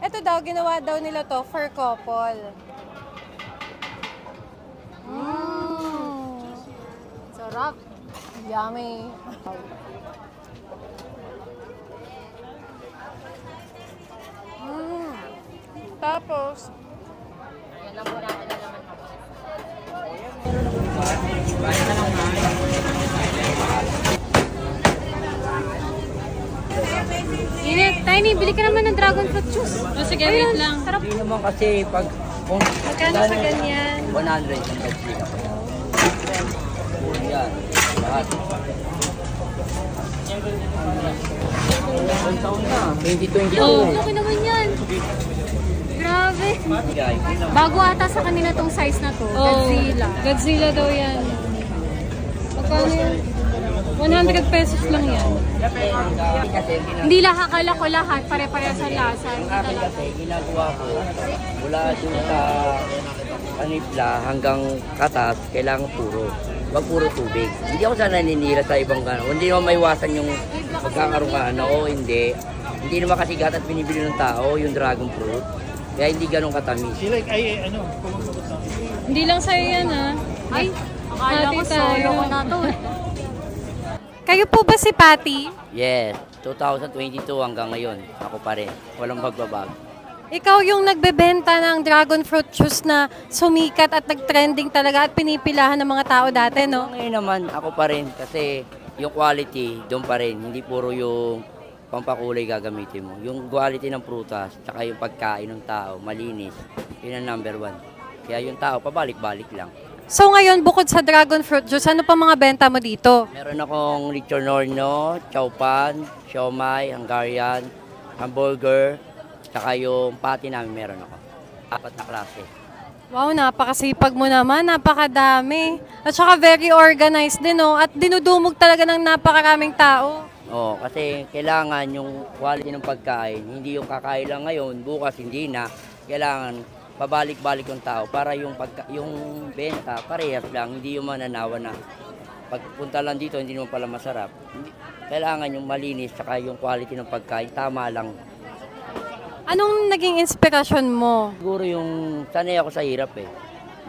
Ito daw, ginawa daw nila to for couple. Sarap. Yummy. Tapos, yan lang po natin na naman. Tiny, bili ka naman ng dragon fruit juice. sige, wait lang. Sarap. Hindi naman kasi pag... Magkano sa ganyan? 100 ang pag-sila. Yan. Lahat. Ang taon na. 2022. Okay naman yan. Grabe. Bago ata sa kanila tong size na to. Godzilla. Godzilla daw yan. Magkano yun? 100 pesos lang yan. Hindi lahat, akala ko lahat. Pare-pare sa lasa. Kasi ginagawa ko mula dun sa panipla hanggang katas, kailangan puro. Wag puro tubig. Hindi ako sana naninira sa ibang gano'n. Hindi naman maiwasan yung magkakaroon ka na o hindi. Hindi naman kasi gatas binibili ng tao yung dragon fruit. Kaya hindi ganun katamis. Hindi lang sa'yo yan, ha? Ay, akala ko solo ko na to. Kayo po ba si Patty? Yes, 2022 hanggang ngayon. Ako pa rin. Walang pagbabago. Ikaw yung nagbebenta ng dragon fruit juice na sumikat at nag-trending talaga at pinipilahan ng mga tao dati, no? Ngayon naman, ako pa rin. Kasi yung quality, doon pa rin. Hindi puro yung pampakulay gagamitin mo. Yung quality ng prutas, tsaka yung pagkain ng tao, malinis. Yun ang number 1. Kaya yung tao, pabalik-balik lang. So ngayon, bukod sa dragon fruit juice, ano pa mga benta mo dito? Meron akong lechon horno, chow pan, siomai, Hungarian, hamburger, tsaka yung patty namin meron ako. 4 na klase. Wow, napakasipag mo naman, napakadami. At saka very organized din, no? At dinudumog talaga ng napakaraming tao. Oo, kasi kailangan yung quality ng pagkain, hindi yung kakain lang ngayon, bukas hindi na. Kailangan pabalik-balik yung tao para yung benta parehas lang, hindi yung mananawa na pagpunta lang dito hindi naman pala masarap. Kailangan yung malinis saka yung quality ng pagkain tama lang. Anong naging inspirasyon mo? Siguro yung sanay ako sa hirap eh.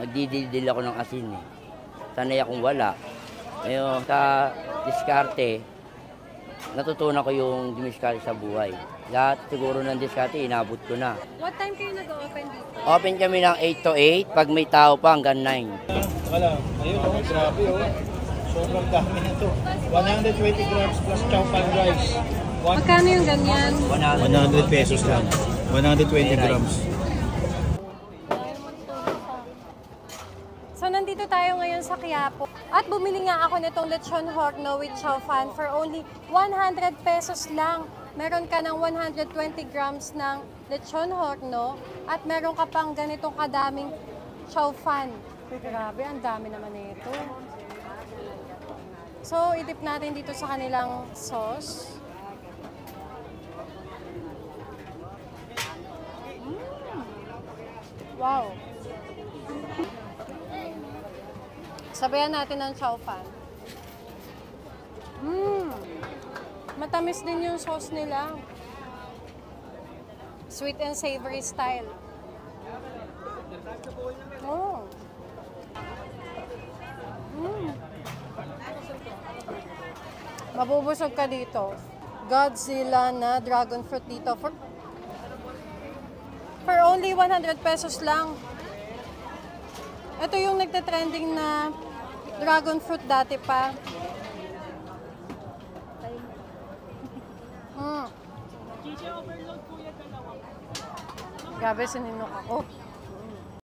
Nagdidildil ako ng asin eh. Sanay akong wala. Ngayon sa diskarte, natutunan ko yung diskarte sa buhay. Lahat siguro ng diskarte inabot ko na. What time kayo nag-open dito? Open kami ng 8 to 8, pag may tao pa hanggang 9. Wala. Ayun, oh, grabe oh. Sobrang dami na to. 120 grams plus chow pan rice. Magkano yung ganyan? 100 pesos lang. 120 grams. So nandito tayo ngayon sa Quiapo. At bumili nga ako nitong lechon horno with chow fan for only 100 pesos lang. Meron ka ng 120 grams ng lechon horno at meron ka pang ganitong kadaming chow fan. Grabe, ang dami naman nito. So, idip natin dito sa kanilang sauce. Wow! Sabayan natin ng chow fan. Matamis din yung sauce nila. Sweet and savory style. Oh. Mabubusog ka dito. Godzilla na dragon fruit dito. For only 100 pesos lang. Ito yung nagte-trending na dragon fruit dati pa. Grabe, sininok ako.